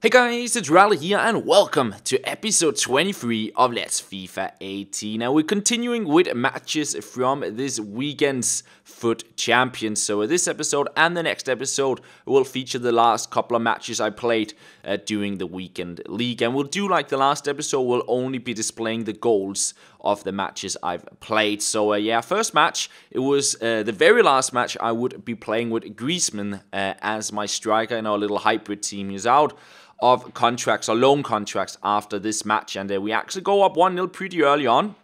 Hey guys, it's Ralle here and welcome to episode 23 of Let's FIFA 18. Now we're continuing with matches from this weekend's FUT Champions. So this episode and the next episode will feature the last couple of matches I played during the weekend league. And we'll do like the last episode, we'll only be displaying the goals of the matches I've played. So first match, it was the very last match I would be playing with Griezmann as my striker in our little hybrid team. He's out of contracts or loan contracts after this match, and we actually go up 1-0 pretty early on.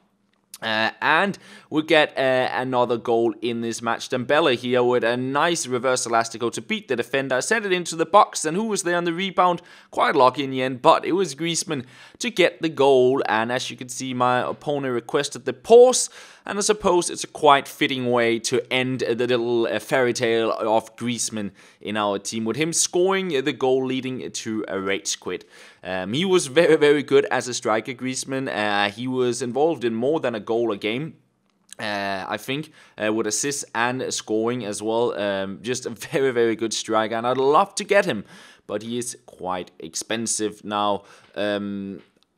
And we get another goal in this match. Dembele here with a nice reverse elastico to beat the defender. I sent it into the box, and who was there on the rebound? Quite lucky in the end, but it was Griezmann to get the goal. And as you can see, my opponent requested the pause, and I suppose it's a quite fitting way to end the little fairy tale of Griezmann in our team, with him scoring the goal leading to a rage quit. He was very, very good as a striker, Griezmann. He was involved in more than a goal a game, I think, with assists and scoring as well. Just a very, very good striker, and I'd love to get him, but he is quite expensive now.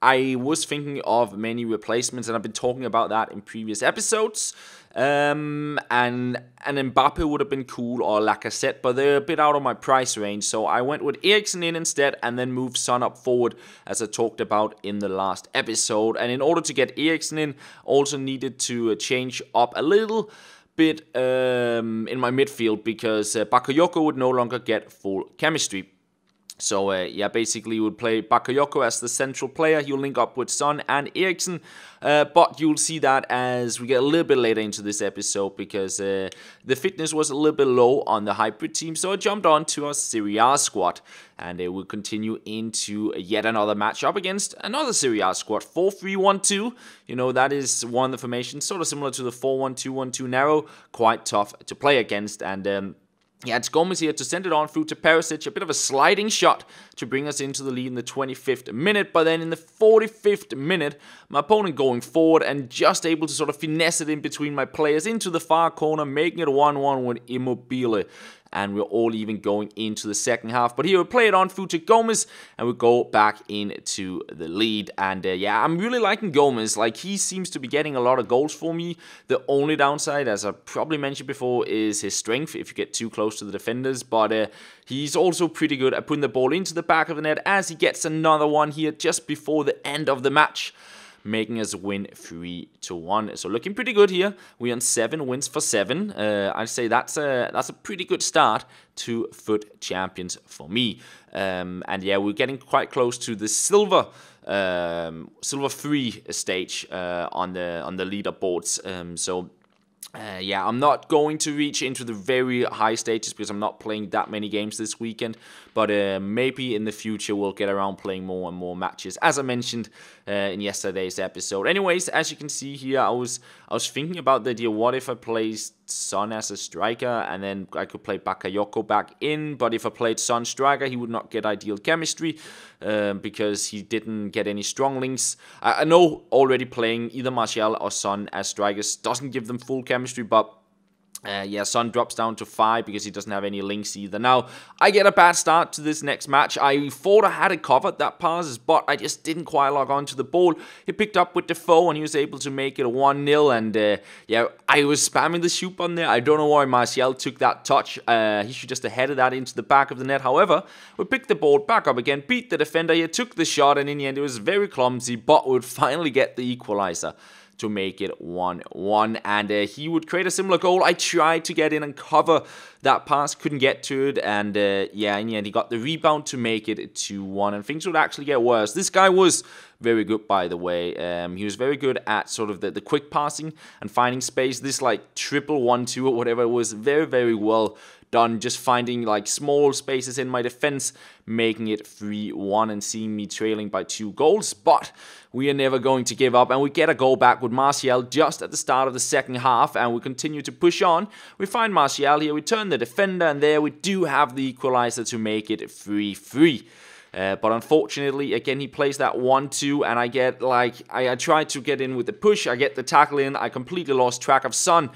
I was thinking of many replacements, and I've been talking about that in previous episodes. And Mbappe would have been cool, or Lacazette, but they're a bit out of my price range. So I went with Eriksen in instead, and then moved Son up forward, as I talked about in the last episode. And in order to get Eriksen in, also needed to change up a little bit in my midfield, because Bakayoko would no longer get full chemistry. So, basically you would play Bakayoko as the central player. He'll link up with Son and Eriksen. But you'll see that as we get a little bit later into this episode, because the fitness was a little bit low on the hybrid team. So I jumped on to our Serie A squad. And we'll continue into yet another matchup against another Serie A squad. 4-3-1-2. You know, that is one of the formations, sort of similar to the 4-1-2-1-2 narrow. Quite tough to play against. And it's Gomez here to send it on through to Perisic. A bit of a sliding shot to bring us into the lead in the 25th minute. But then in the 45th minute, my opponent going forward and just able to sort of finesse it in between my players into the far corner, making it 1-1 with Immobile. And we're all even going into the second half. But here we play it on through to Gomez, and we go back into the lead. And I'm really liking Gomez. Like, he seems to be getting a lot of goals for me. The only downside, as I probably mentioned before, is his strength if you get too close to the defenders. But he's also pretty good at putting the ball into the back of the net, as he gets another one here just before the end of the match, making us win 3-1. So looking pretty good here. We're on 7 wins for 7. I'd say that's a pretty good start to FUT Champions for me. We're getting quite close to the silver 3 stage on the leaderboards. I'm not going to reach into the very high stages because I'm not playing that many games this weekend. But maybe in the future we'll get around playing more and more matches, as I mentioned in yesterday's episode. Anyways, as you can see here, I was thinking about the idea, what if I placed Son as a striker and then I could play Bakayoko back in. But if I played Son striker, he would not get ideal chemistry because he didn't get any strong links. I know already playing either Martial or Son as strikers doesn't give them full chemistry, but Son drops down to 5 because he doesn't have any links either. Now, I get a bad start to this next match. I thought I had it covered, that passes, but I just didn't quite log on to the ball. He picked up with Defoe and he was able to make it a 1-0. And I was spamming the shoot button there. I don't know why Martial took that touch. He should just have headed that into the back of the net. However, we picked the ball back up again, beat the defender here, took the shot, and in the end it was very clumsy, but we would finally get the equalizer to make it 1-1, and he would create a similar goal. I tried to get in and cover that pass, couldn't get to it, and in the end he got the rebound to make it 2-1, and things would actually get worse. This guy was very good, by the way. He was very good at sort of the quick passing and finding space. This like triple 1-2 or whatever was very, very well done, just finding like small spaces in my defense, making it 3-1 and seeing me trailing by 2 goals. But we are never going to give up, and we get a goal back with Martial just at the start of the second half, and we continue to push on. We find Martial here, we turn the defender, and there we do have the equalizer to make it 3-3. But unfortunately, again, he plays that 1-2, and I get like, I try to get in with the push, I get the tackle in, I completely lost track of Son.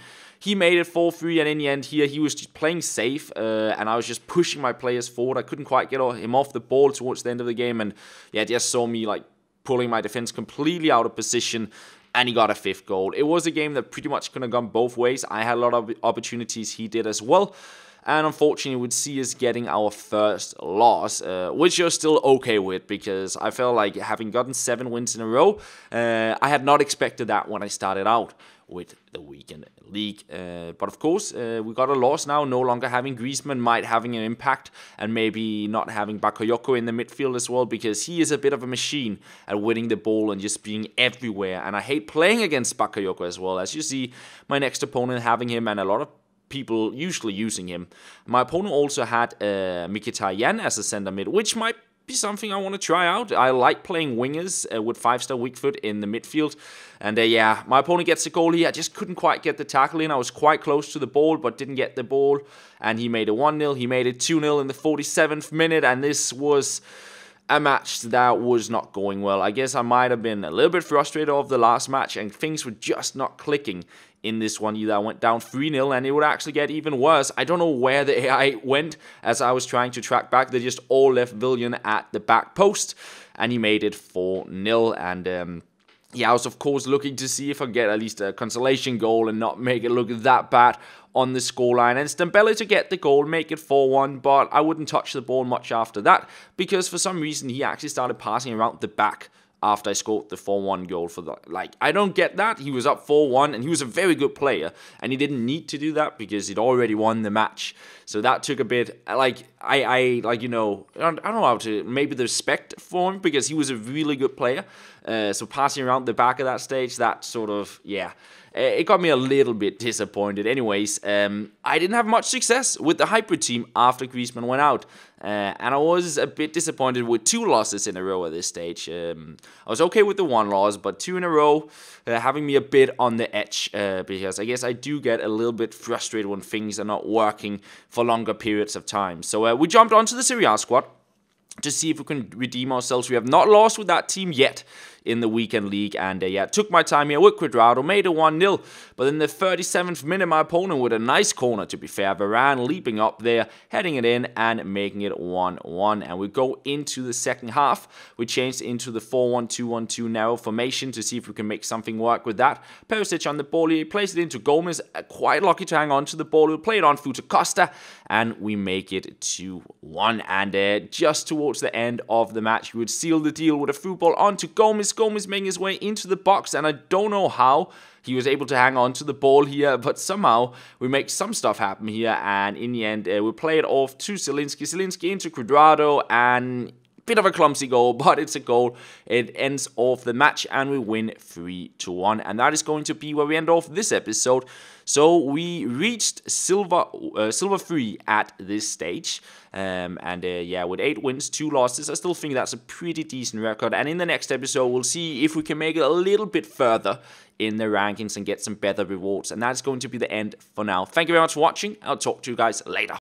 he made it 4-3, and in the end here, he was just playing safe, and I was just pushing my players forward. I couldn't quite get him off the ball towards the end of the game, and yeah, just saw me like pulling my defense completely out of position, and he got a 5th goal. It was a game that pretty much could have gone both ways. I had a lot of opportunities, he did as well. And unfortunately, would see us getting our first loss, which you're still okay with, because I felt like having gotten 7 wins in a row, I had not expected that when I started out with the weekend league. But of course, we got a loss now, no longer having Griezmann, might having an impact, and maybe not having Bakayoko in the midfield as well, because he is a bit of a machine at winning the ball and just being everywhere. And I hate playing against Bakayoko as well. As you see, my next opponent having him, and a lot of people usually using him. My opponent also had Mkhitaryan as a center mid, which might be something I want to try out. I like playing wingers with 5-star weak foot in the midfield. And yeah, my opponent gets a goal here. I just couldn't quite get the tackle in. I was quite close to the ball, but didn't get the ball. And he made it 1-0. He made it 2-0 in the 47th minute. And this was a match that was not going well. I guess I might have been a little bit frustrated of the last match, and things were just not clicking in this one either. I went down 3-0, and it would actually get even worse. I don't know where the AI went as I was trying to track back. They just all left Villian at the back post, and he made it 4-0. And yeah, I was of course looking to see if I get at least a consolation goal and not make it look that bad on the scoreline. And Stambeli to get the goal, make it 4-1, but I wouldn't touch the ball much after that, because for some reason he actually started passing around the back after I scored the 4-1 goal for the, like, I don't get that. He was up 4-1, and he was a very good player, and he didn't need to do that because he'd already won the match. So that took a bit, like, I like, you know, I don't know how to, maybe the respect for him, because he was a really good player. So passing around the back of that stage, that sort of, yeah, it got me a little bit disappointed. Anyways, I didn't have much success with the hybrid team after Griezmann went out. And I was a bit disappointed with 2 losses in a row at this stage. I was okay with the 1 loss, but 2 in a row, having me a bit on the edge, because I guess I do get a little bit frustrated when things are not working for longer periods of time. So we jumped onto the Serie A squad to see if we can redeem ourselves. We have not lost with that team yet in the weekend league, and yeah, took my time here with Cuadrado, made it 1-0, but in the 37th minute, my opponent with a nice corner, to be fair, Varane leaping up there, heading it in, and making it 1-1, and we go into the second half. We changed into the 4-1-2-1-2 narrow formation to see if we can make something work with that. Perisic on the ball here, he plays it into Gomez, quite lucky to hang on to the ball. We'll play it on through to Costa, and we make it 2-1, and just towards the end of the match, we would seal the deal with a through ball onto Gomez. Gomez making his way into the box, and I don't know how he was able to hang on to the ball here, but somehow we make some stuff happen here, and in the end, we play it off to Zielinski into Cuadrado, and bit of a clumsy goal, but it's a goal. It ends off the match, and we win 3-1, and that is going to be where we end off this episode. So we reached silver 3 at this stage, and yeah, with 8 wins, 2 losses, I still think that's a pretty decent record. And in the next episode, we'll see if we can make it a little bit further in the rankings and get some better rewards. And that's going to be the end for now. Thank you very much for watching. I'll talk to you guys later.